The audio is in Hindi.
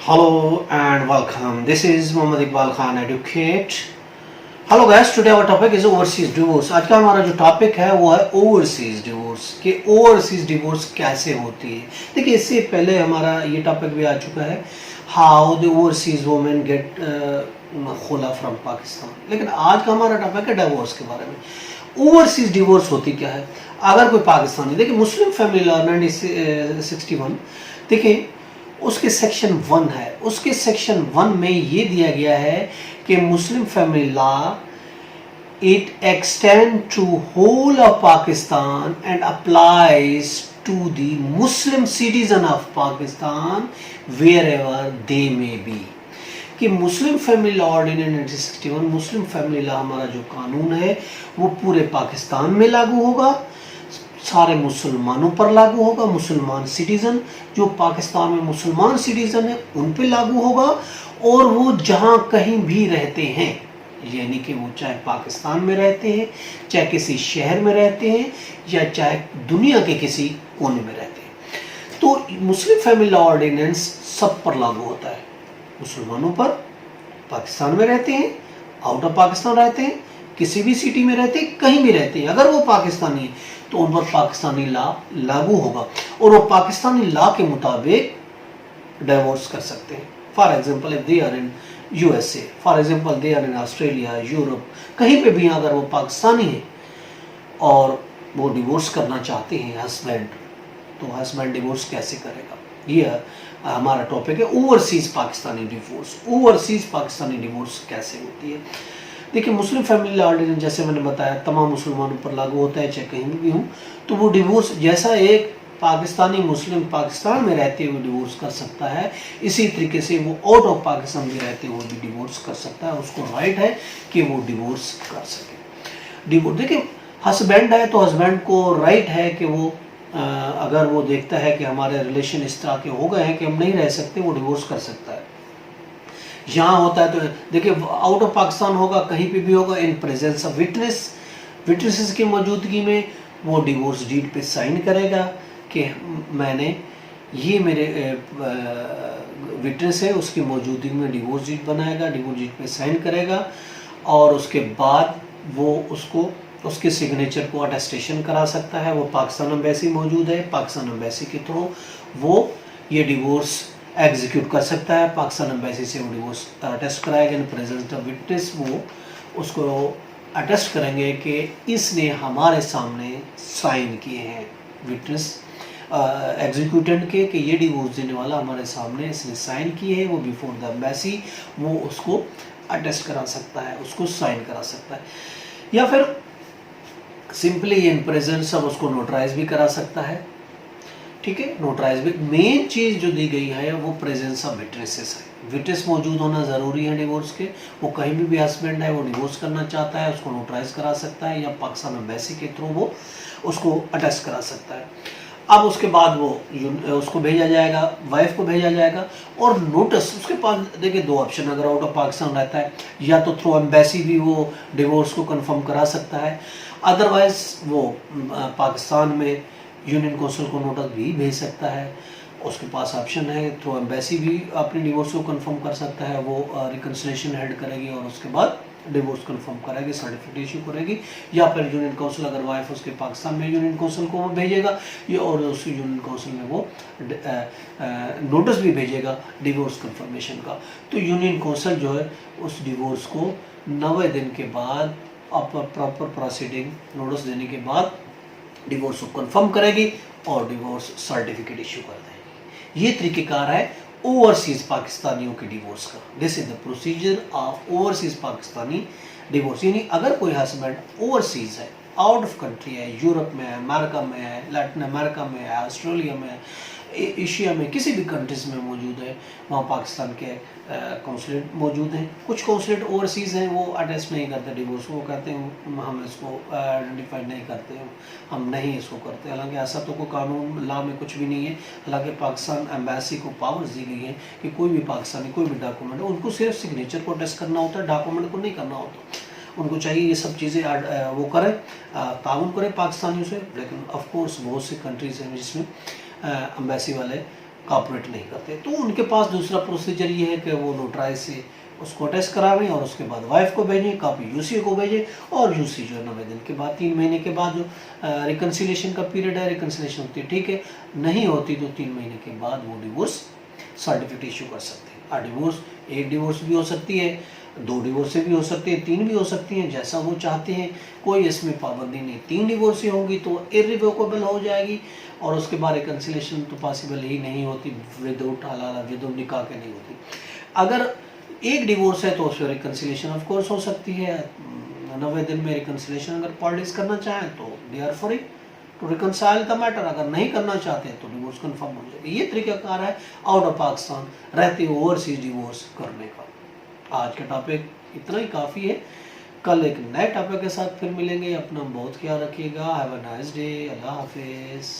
Hello and welcome. This is Muhammad Iqbal Khan, Advocate. Hello guys, today our topic is overseas divorce. आज का हमारा जो टॉपिक है वो है ओवरसीज डिवोर्स कि ओवरसीज डिवोर्स कैसे होती है। देखिए इससे पहले हमारा ये टॉपिक भी आ चुका है how the overseas women get खुला फ्रॉम पाकिस्तान। लेकिन आज का हमारा टॉपिक है डिवोर्स के बारे में। ओवरसीज डिवोर्स होती क्या है? अगर कोई पाकिस्तानी, देखिए मुस्लिम फैमिली लॉ 1961, देखिए उसके सेक्शन 1 है। उसके सेक्शन 1 में ये दिया गया है कि Muslim family law it extend to whole of Pakistan and applies to the Muslim citizen of Pakistan wherever they may be. कि Muslim family law ordinance 1961, Muslim family law हमारा जो कानून है वो पूरे पाकिस्तान में लागू होगा, सारे मुसलमानों पर लागू होगा। मुसलमान सिटीजन जो पाकिस्तान में मुसलमान सिटीजन है उन पे लागू होगा, और वो जहां कहीं भी रहते हैं, यानी कि वो चाहे पाकिस्तान में रहते हैं, चाहे किसी शहर में रहते हैं, या चाहे दुनिया के किसी कोने में रहते हैं, तो मुस्लिम फैमिली लॉ ऑर्डिनेंस सब पर लागू होता है। मुसलमानों पर, पाकिस्तान में रहते हैं, आउट ऑफ पाकिस्तान रहते हैं, किसी भी सिटी में रहते हैं, कहीं भी रहते हैं, अगर वो पाकिस्तानी है तो उन पर पाकिस्तानी लॉ लागू होगा और वो पाकिस्तानी लॉ के मुताबिक डिवोर्स कर सकते हैं। For example if they are in USA, for example they are in Australia, Europe, कहीं पे भी अगर वो पाकिस्तानी है और वो डिवोर्स करना चाहते हैं हस्बैंड, तो हस्बैंड डिवोर्स कैसे करेगा? ये हमारा टॉपिक है overseas Pakistani divorce. Overseas Pakistani divorce कैसे होती है? देखिए मुस्लिम फैमिली लॉ ऑर्डिनेंस जैसे मैंने बताया तमाम मुसलमानों पर लागू होता है, चाहे कहीं भी हूँ, तो वो डिवोर्स जैसा एक पाकिस्तानी मुस्लिम पाकिस्तान में रहते हुए डिवोर्स कर सकता है, इसी तरीके से वो आउट ऑफ पाकिस्तान में रहते हुए भी डिवोर्स कर सकता है। उसको राइट है कि वो डिवोर्स कर सके। डिवोर्स देखिए हस्बैंड है तो हस्बैंड को राइट है कि वो अगर वो देखता है कि हमारे रिलेशन इस तरह के हो गए हैं कि हम नहीं रह सकते, वो डिवोर्स कर सकता है। यहाँ होता है तो देखिए आउट ऑफ पाकिस्तान होगा, कहीं पे भी होगा, इन प्रेजेंस ऑफ विटनेसेस की मौजूदगी में वो डिवोर्स डीड पे साइन करेगा कि मैंने ये मेरे विटनेस है, उसकी मौजूदगी में डिवोर्स डीड बनाएगा, डिवोर्स डीड पे साइन करेगा, और उसके बाद वो उसको उसके सिग्नेचर को अटेस्टेशन करा सकता है। वो पाकिस्तान एम्बेसी मौजूद है, पाकिस्तान एम्बेसी के थ्रू वो ये डिवोर्स एग्जीक्यूट कर सकता है। पाकिस्तान एम्बेसी से वो डिवोर्स अटेस्ट कराएगा इन प्रेजेंस ऑफ विटनेस। वो उसको अटेस्ट करेंगे कि इसने हमारे सामने साइन किए हैं, विटनेस एग्जीक्यूटेंट के, कि ये डिवोर्स देने वाला हमारे सामने इसने साइन किए हैं। वो बिफोर द एम्बेसी वो उसको अटेस्ट करा सकता है, उसको साइन करा सकता है, या फिर सिंपली इन प्रेजेंस ऑफ उसको नोटराइज भी करा सकता है। ठीक है, नोटराइज भी। मेन चीज़ जो दी गई है वो प्रेजेंस ऑफ विटनेसेस है। विटनेस मौजूद होना ज़रूरी है डिवोर्स के। वो कहीं भी हस्बैंड है वो डिवोर्स करना चाहता है, उसको नोटराइज करा सकता है, या पाकिस्तान एम्बेसी के थ्रू वो उसको अटेस्ट करा सकता है। अब उसके बाद वो उसको भेजा जाएगा, वाइफ को भेजा जाएगा, और नोटिस उसके पास देखिए दो ऑप्शन, अगर आउट ऑफ पाकिस्तान रहता है या तो थ्रू एम्बेसी भी वो डिवोर्स को कंफर्म करा सकता है, अदरवाइज वो पाकिस्तान में यूनियन काउंसिल को नोटिस भी भेज सकता है। उसके पास ऑप्शन है, थ्रू एम्बेसी भी अपने डिवोर्स को कंफर्म कर सकता है। वो रिकन्सिलिएशन हेड करेगी और उसके बाद डिवोर्स कंफर्म करेगी, सर्टिफिकेट इशू करेगी, या फिर यूनियन काउंसिल, अगर वाइफ उसके पाकिस्तान में यूनियन काउंसिल को वो भेजेगा, या और उस यूनियन काउंसिल में वो नोटिस भी भेजेगा डिवोर्स कंफर्मेशन का। तो यूनियन काउंसिल जो है उस डिवोर्स को 90 दिन के बाद प्रॉपर प्रोसीडिंग नोटिस देने के बाद डिवोर्स को कंफर्म करेगी और डिवोर्स सर्टिफिकेट इशू कर देगी। ये तरीकेकार है ओवरसीज पाकिस्तानियों के डिवोर्स का। This is the procedure of overseas Pakistani divorce. यानी अगर कोई हस्बैंड ओवरसीज है, आउट ऑफ कंट्री है, यूरोप में है, अमेरिका में है, लैटिन अमेरिका में है, ऑस्ट्रेलिया में है, एशिया में किसी भी कंट्रीज में मौजूद है, वहाँ पाकिस्तान के कौंसलेट मौजूद हैं। कुछ कौंसलेट ओवरसीज़ हैं, वो अटेस्ट नहीं करते डिवोर्स, वो कहते हैं हम इसको आइडेंटिफाई नहीं करते, हम नहीं इसको करते। हालांकि ऐसा तो कोई कानून लॉ में कुछ भी नहीं है। हालांकि पाकिस्तान एम्बेसी को पावर्स दी गई है कि कोई भी पाकिस्तानी कोई भी डॉक्यूमेंट है उनको सिर्फ सिग्नेचर को अटेस्ट करना होता है, डॉक्यूमेंट को नहीं करना होता। उनको चाहिए ये सब चीज़ें वो करें, ताउन करें पाकिस्तानियों से। लेकिन ऑफ कोर्स बहुत सी कंट्रीज हैं जिसमें एम्बेसी वाले कॉपरेट नहीं करते, तो उनके पास दूसरा प्रोसीजर ये है कि वो नोटराइज से उसको अटेस्ट करावें और उसके बाद वाइफ को भेजें, कॉपी यूसी को भेजें, और यूसी जो है 90 दिन के बाद, 3 महीने के बाद जो रिकन्सिलेशन का पीरियड है, रिकन्सिलेशन होती है ठीक है, नहीं होती तो 3 महीने के बाद वो डिवोर्स सर्टिफिकेट इशू कर सकते हैं। और डिवोर्स, एक डिवोर्स भी हो सकती है, 2 डिवोर्स भी हो सकते हैं, 3 भी हो सकती हैं, जैसा वो चाहते हैं, कोई इसमें पाबंदी नहीं। 3 डिवोर्स होंगी तो इररिवोकेबल हो जाएगी, और उसके बाद रिकन्सिलेशन तो पॉसिबल ही नहीं होती, विदाउट हलाला, विदाउट निकाह के नहीं होती। अगर एक डिवोर्स है तो उसमें रिकन्सिलेशन ऑफ कोर्स हो सकती है, 90 दिन में रिकन्सिलेशन अगर पार्टीज करना चाहें तो they are free to reconcile the matter, अगर नहीं करना चाहते तो डिवोर्स कंफर्म हो जाएगा। ये तरीकाकार है आउट ऑफ पाकिस्तान रहते ओवरसीज डिवोर्स करने का। आज का टॉपिक इतना ही काफ़ी है, कल एक नए टॉपिक के साथ फिर मिलेंगे। अपना बहुत ख्याल रखिएगा। Have a nice day. Allah हाफिज़।